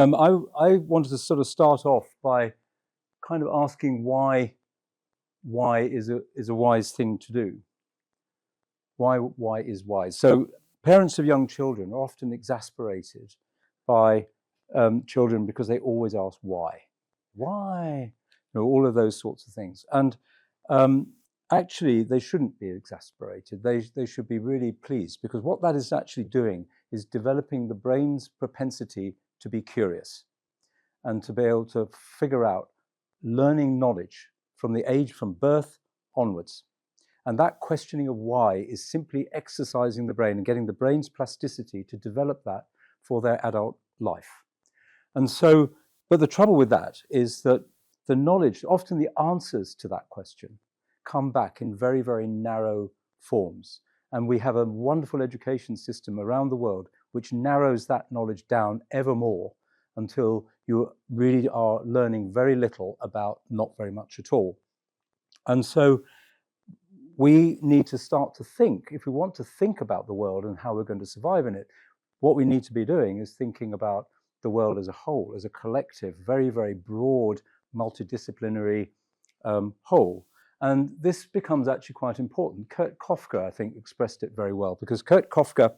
I wanted to sort of start off by kind of asking why is a wise thing to do. Why is wise? So parents of young children are often exasperated by children because they always ask why, all of those sorts of things. And actually, they shouldn't be exasperated. They should be really pleased, because what that is actually doing is developing the brain's propensity to be curious and to be able to figure out learning knowledge from the age from birth onwards. And that questioning of why is simply exercising the brain and getting the brain's plasticity to develop that for their adult life. And so, but the trouble with that is that the knowledge, often the answers to that question, come back in very, very narrow forms. And we have a wonderful education system around the world which narrows that knowledge down ever more until you really are learning very little about not very much at all. And so we need to start to think, if we want to think about the world and how we're going to survive in it, what we need to be doing is thinking about the world as a whole, as a collective, very, very broad, multidisciplinary whole. And this becomes actually quite important. Kurt Koffka, I think, expressed it very well, because Kurt Koffka,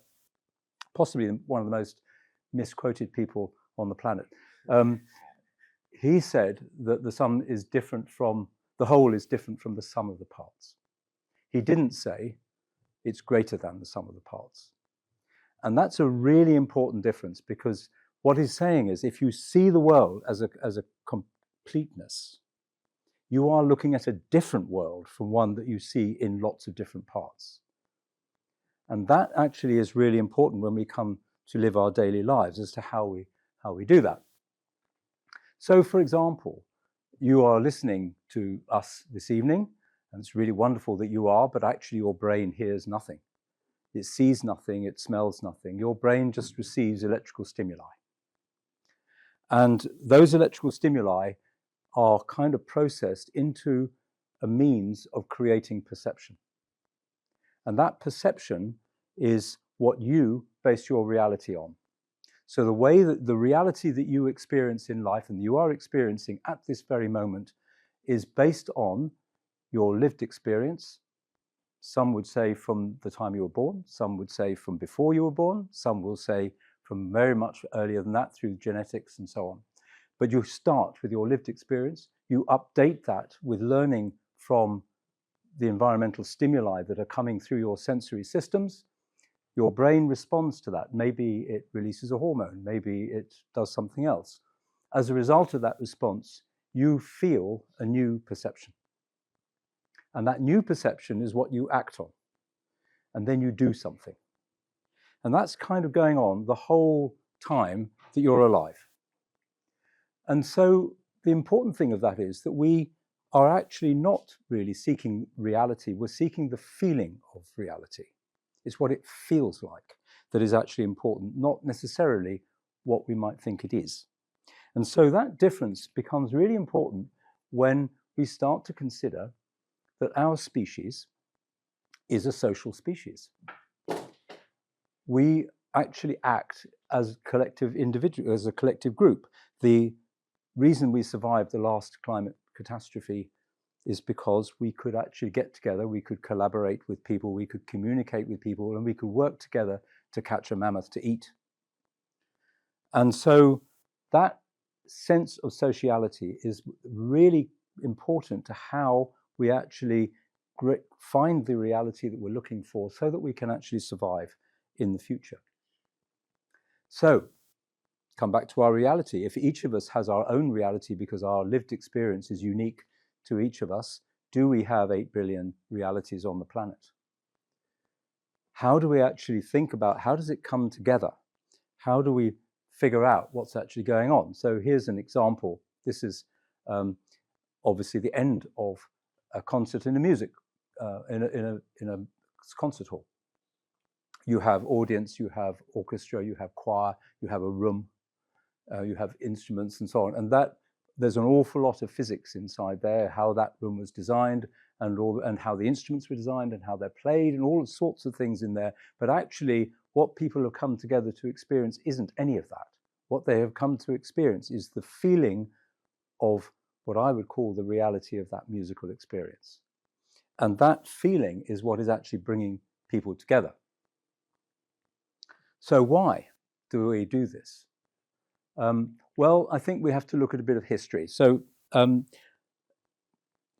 possibly one of the most misquoted people on the planet, he said that the sum is different from, the whole is different from the sum of the parts. He didn't say it's greater than the sum of the parts. And that's a really important difference, because what he's saying is, if you see the world as a completeness, you are looking at a different world from one that you see in lots of different parts. And that actually is really important when we come to live our daily lives, as to how we do that. So, for example, you are listening to us this evening, and it's really wonderful that you are, but actually your brain hears nothing. It sees nothing, it smells nothing. Your brain just receives electrical stimuli. And those electrical stimuli are kind of processed into a means of creating perception. And that perception is what you base your reality on. So the way that the reality that you experience in life, and you are experiencing at this very moment, is based on your lived experience. Some would say from the time you were born, some would say from before you were born, some will say from very much earlier than that through genetics and so on. But you start with your lived experience, you update that with learning from the environmental stimuli that are coming through your sensory systems. Your brain responds to that. Maybe it releases a hormone, maybe it does something else. As a result of that response, you feel a new perception. And that new perception is what you act on. And then you do something. And that's kind of going on the whole time that you're alive. And so the important thing of that is that we are actually not really seeking reality. We're seeking the feeling of reality. It's what it feels like that is actually important, not necessarily what we might think it is. And so that difference becomes really important when we start to consider that our species is a social species. We actually act as collective individuals, as a collective group. The reason we survived the last climate catastrophe is because we could actually get together, we could collaborate with people, we could communicate with people, and we could work together to catch a mammoth to eat. And so that sense of sociality is really important to how we actually find the reality that we're looking for, so that we can actually survive in the future. So, come back to our reality. If each of us has our own reality because our lived experience is unique to each of us, do we have 8 billion realities on the planet? How do we actually think about, how does it come together? How do we figure out what's actually going on? So here's an example. This is obviously the end of a concert in a music, in a concert hall. You have audience, you have orchestra, you have choir, you have a room, you have instruments and so on. And that there's an awful lot of physics inside there, how that room was designed and how the instruments were designed and how they're played and all sorts of things in there. But actually what people have come together to experience isn't any of that. what they have come to experience is the feeling of what I would call the reality of that musical experience. And that feeling is what is actually bringing people together. So why do we do this? Well, I think we have to look at a bit of history. So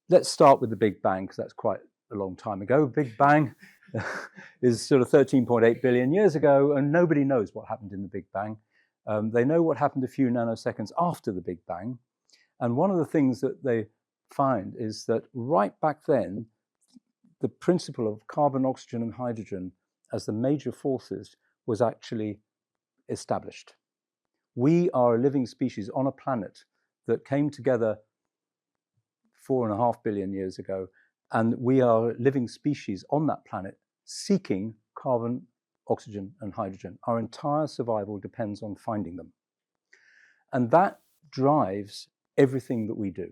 let's start with the Big Bang, because that's quite a long time ago. Big Bang is sort of 13.8 billion years ago, and nobody knows what happened in the Big Bang. They know what happened a few nanoseconds after the Big Bang. And one of the things that they find is that right back then, the principle of carbon, oxygen, and hydrogen as the major forces was actually established. We are a living species on a planet that came together 4.5 billion years ago, and we are a living species on that planet seeking carbon, oxygen, and hydrogen. Our entire survival depends on finding them. And that drives everything that we do.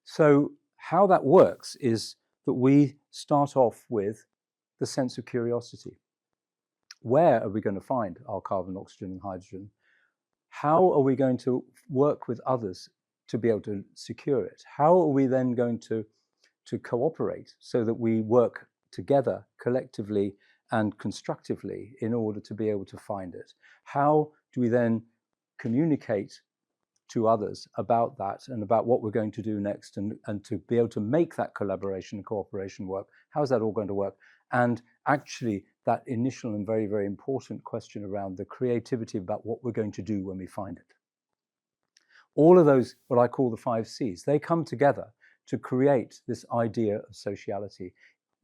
So how that works is that we start off with the sense of curiosity. Where are we going to find our carbon, oxygen, and hydrogen? How are we going to work with others to be able to secure it? How are we then going to cooperate so that we work together collectively and constructively in order to be able to find it? How do we then communicate to others about that and about what we're going to do next, and to be able to make that collaboration and cooperation work? How is that all going to work? And actually that initial and very, very important question around the creativity about what we're going to do when we find it. All of those, what I call the 5 C's, they come together to create this idea of sociality.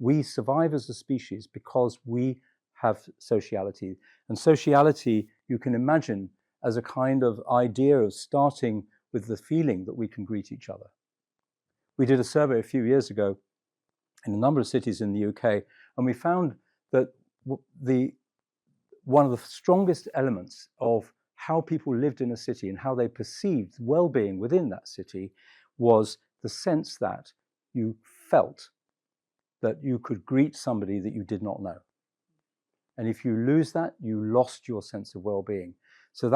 We survive as a species because we have sociality. And sociality, you can imagine, as a kind of idea of starting with the feeling that we can greet each other. We did a survey a few years ago in a number of cities in the UK, and we found that one of the strongest elements of how people lived in a city and how they perceived well-being within that city was the sense that you felt that you could greet somebody that you did not know. And if you lose that, you lost your sense of well-being. So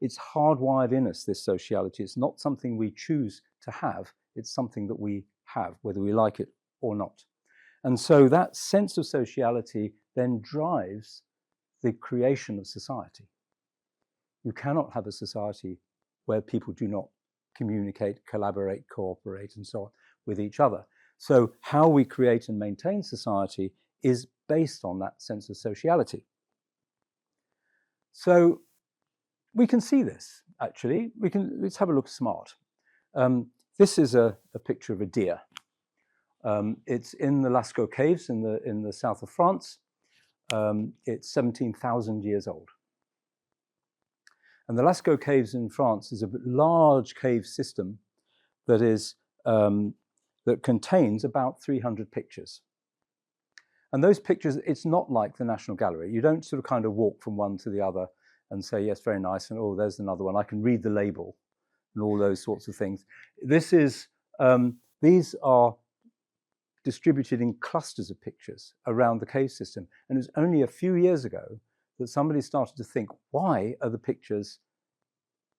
it's hardwired in us, this sociality. It's not something we choose to have. It's something that we have, whether we like it or not. And so that sense of sociality then drives the creation of society. You cannot have a society where people do not communicate, collaborate, cooperate, and so on with each other. So how we create and maintain society is based on that sense of sociality. So we can see this, actually. Let's have a look at SMART. This is a picture of a deer. It's in the Lascaux caves in the south of France. It's 17,000 years old. And the Lascaux caves in France is a large cave system that that contains about 300 pictures. And those pictures, it's not like the National Gallery. You don't sort of kind of walk from one to the other and say, yes, very nice, and oh, there's another one. I can read the label and all those sorts of things. These are distributed in clusters of pictures around the cave system. And it was only a few years ago that somebody started to think, why are the pictures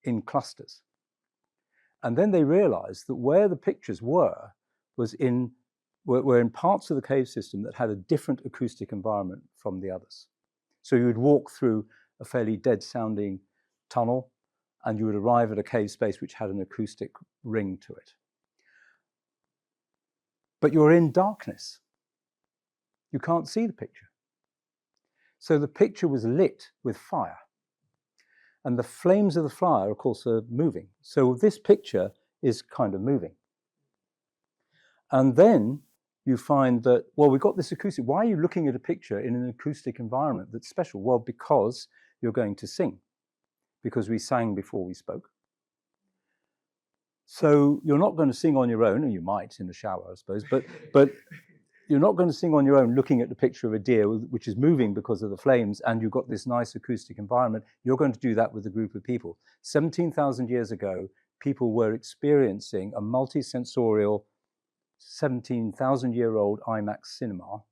in clusters? And then they realized that where the pictures were in parts of the cave system that had a different acoustic environment from the others. So you would walk through a fairly dead-sounding tunnel, and you would arrive at a cave space which had an acoustic ring to it. But you're in darkness. You can't see the picture. So the picture was lit with fire. And the flames of the fire, of course, are moving. So this picture is kind of moving. And then you find that, well, we've got this acoustic. Why are you looking at a picture in an acoustic environment that's special? Well, because you're going to sing. Because we sang before we spoke. So you're not going to sing on your own, and you might in the shower, I suppose, but you're not going to sing on your own looking at the picture of a deer which is moving because of the flames, and you've got this nice acoustic environment. You're going to do that with a group of people. 17,000 years ago, people were experiencing a multi-sensorial 17,000-year-old IMAX cinema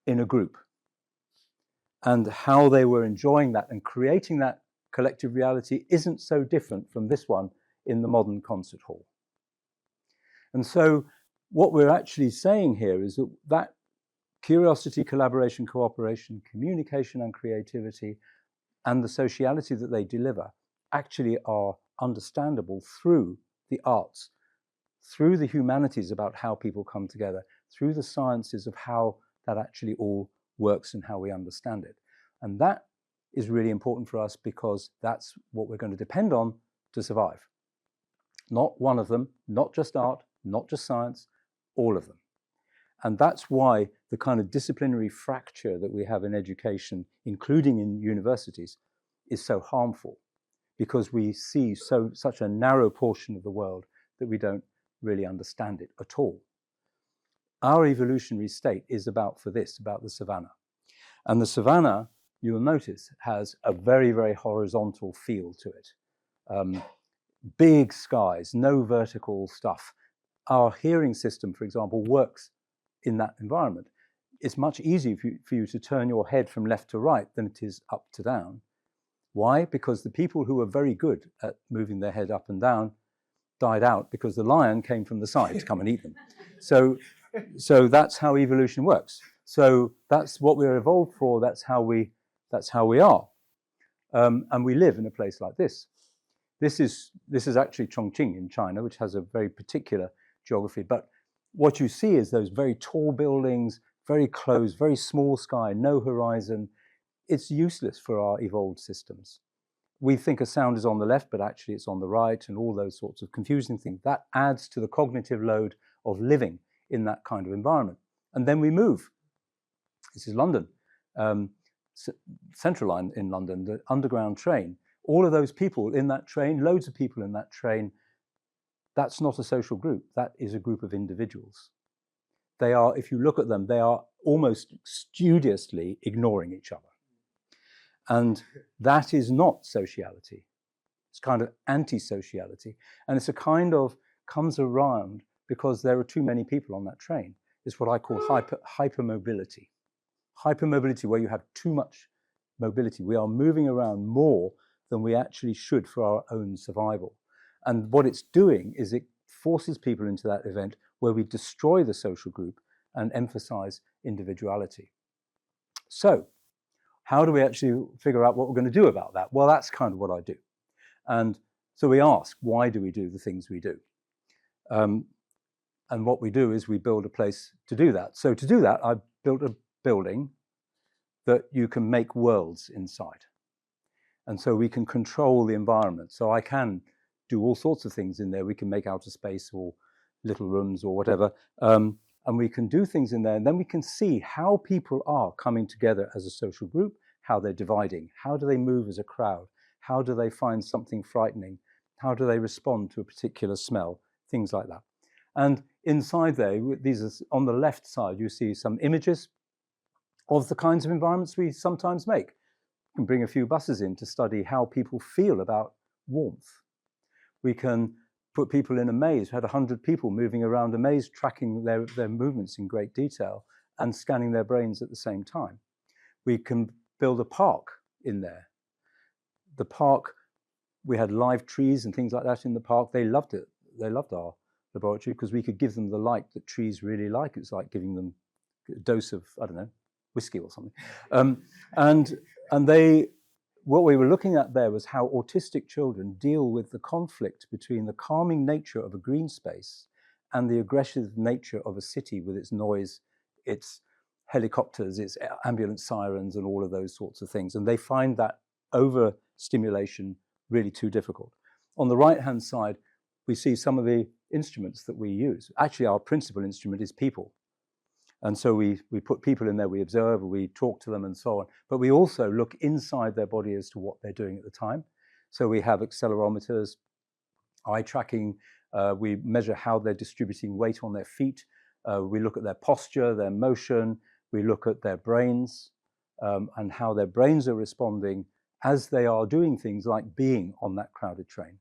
in a group. and how they were enjoying that and creating that collective reality isn't so different from this one in the modern concert hall. And so what we're actually saying here is that curiosity, collaboration, cooperation, communication and creativity and the sociality that they deliver actually are understandable through the arts, through the humanities about how people come together, through the sciences of how that actually all works and how we understand it. And that is really important for us because that's what we're going to depend on to survive. Not one of them, not just art, not just science, all of them. And that's why the kind of disciplinary fracture that we have in education, including in universities, is so harmful, because we see such a narrow portion of the world that we don't really understand it at all. Our evolutionary state is about the savanna. And the savanna, you'll notice, has a very, very horizontal feel to it. Big skies, no vertical stuff. Our hearing system, for example, works in that environment. It's much easier for you to turn your head from left to right than it is up to down. Why? Because the people who were very good at moving their head up and down died out because the lion came from the side to come and eat them. So that's how evolution works. So that's what we're evolved for. That's how we are. And we live in a place like this. This is actually Chongqing in China, which has a very particular geography. But what you see is those very tall buildings, very close, very small sky, no horizon. It's useless for our evolved systems. We think a sound is on the left, but actually it's on the right, and all those sorts of confusing things. That adds to the cognitive load of living in that kind of environment. And then we move. This is London, Central Line in London, the underground train. All of those people in that train, loads of people in that train, that's not a social group. That is a group of individuals. They are, if you look at them, they are almost studiously ignoring each other. And that is not sociality. It's kind of anti-sociality. And it's a kind of comes around because there are too many people on that train. It's what I call hypermobility. Hypermobility, where you have too much mobility. We are moving around more than we actually should for our own survival. And what it's doing is it forces people into that event where we destroy the social group and emphasize individuality. So how do we actually figure out what we're going to do about that? Well, that's kind of what I do. And so we ask, why do we do the things we do? And what we do is we build a place to do that. So to do that, I built a building that you can make worlds inside. And so we can control the environment. So I can do all sorts of things in there. We can make outer space or little rooms or whatever. And we can do things in there. And then we can see how people are coming together as a social group, how they're dividing, how do they move as a crowd, how do they find something frightening, how do they respond to a particular smell, things like that. And inside there, these are on the left side, you see some images of the kinds of environments we sometimes make. We can bring a few buses in to study how people feel about warmth. We can put people in a maze. We had 100 people moving around a maze, tracking their movements in great detail and scanning their brains at the same time. We can build a park in there. The park, we had live trees and things like that in the park. They loved it. They loved our laboratory because we could give them the light that trees really like. It's like giving them a dose of, I don't know, whiskey or something. And they, what we were looking at there was how autistic children deal with the conflict between the calming nature of a green space and the aggressive nature of a city with its noise, its helicopters, its ambulance sirens, and all of those sorts of things. And they find that overstimulation really too difficult. On the right-hand side, we see some of the instruments that we use. Actually, our principal instrument is people. And so we put people in there, we observe, we talk to them and so on. But we also look inside their body as to what they're doing at the time. So we have accelerometers, eye tracking, we measure how they're distributing weight on their feet. We look at their posture, their motion, we look at their brains and how their brains are responding as they are doing things like being on that crowded train.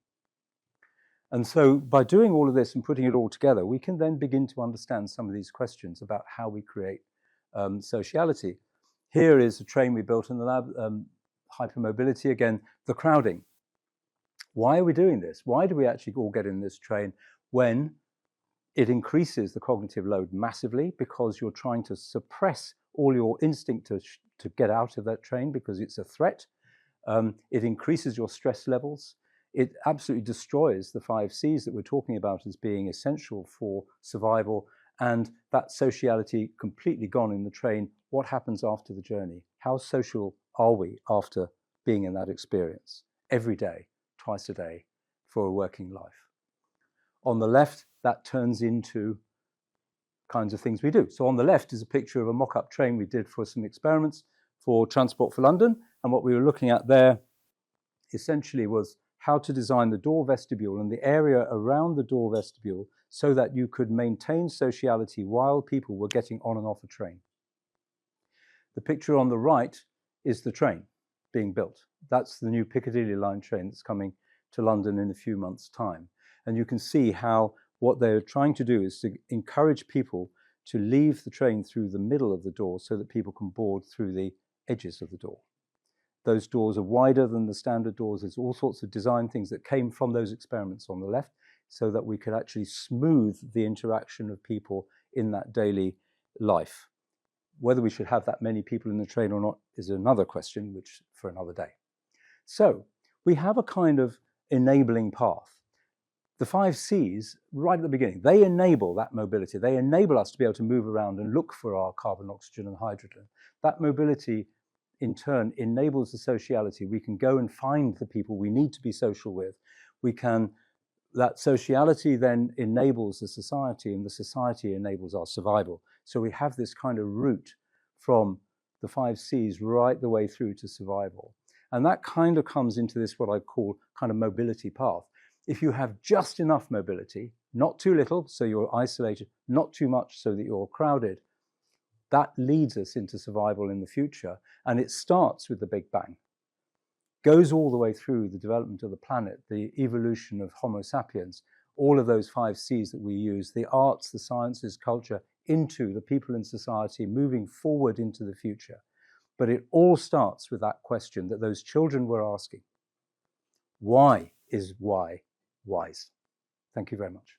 And so by doing all of this and putting it all together, we can then begin to understand some of these questions about how we create sociality. Here is a train we built in the lab, hypermobility, again, the crowding. Why are we doing this? Why do we actually all get in this train when it increases the cognitive load massively, because you're trying to suppress all your instinct to get out of that train because it's a threat. It increases your stress levels. It absolutely destroys the 5 C's that we're talking about as being essential for survival, and that sociality completely gone in the train. What happens after the journey? How social are we after being in that experience? Every day, twice a day, for a working life. On the left, that turns into kinds of things we do. So on the left is a picture of a mock-up train we did for some experiments for Transport for London. And what we were looking at there essentially was how to design the door vestibule and the area around the door vestibule so that you could maintain sociality while people were getting on and off a train. The picture on the right is the train being built. That's the new Piccadilly line train that's coming to London in a few months' time. And you can see how what they're trying to do is to encourage people to leave the train through the middle of the door so that people can board through the edges of the door. Those doors are wider than the standard doors. There's all sorts of design things that came from those experiments on the left so that we could actually smooth the interaction of people in that daily life. Whether we should have that many people in the train or not is another question, which for another day. So we have a kind of enabling path. The 5 C's, right at the beginning, they enable that mobility. They enable us to be able to move around and look for our carbon, oxygen, and hydrogen. That mobility, in turn, enables the sociality. We can go and find the people we need to be social with. That sociality then enables the society, and the society enables our survival. So we have this kind of route from the 5 C's right the way through to survival. And that kind of comes into this, what I call kind of mobility path. If you have just enough mobility, not too little, so you're isolated, not too much so that you're crowded, that leads us into survival in the future. And it starts with the Big Bang, goes all the way through the development of the planet, the evolution of Homo sapiens, all of those 5 C's that we use, the arts, the sciences, culture, into the people in society, moving forward into the future. But it all starts with that question that those children were asking. Why is why wise? Thank you very much.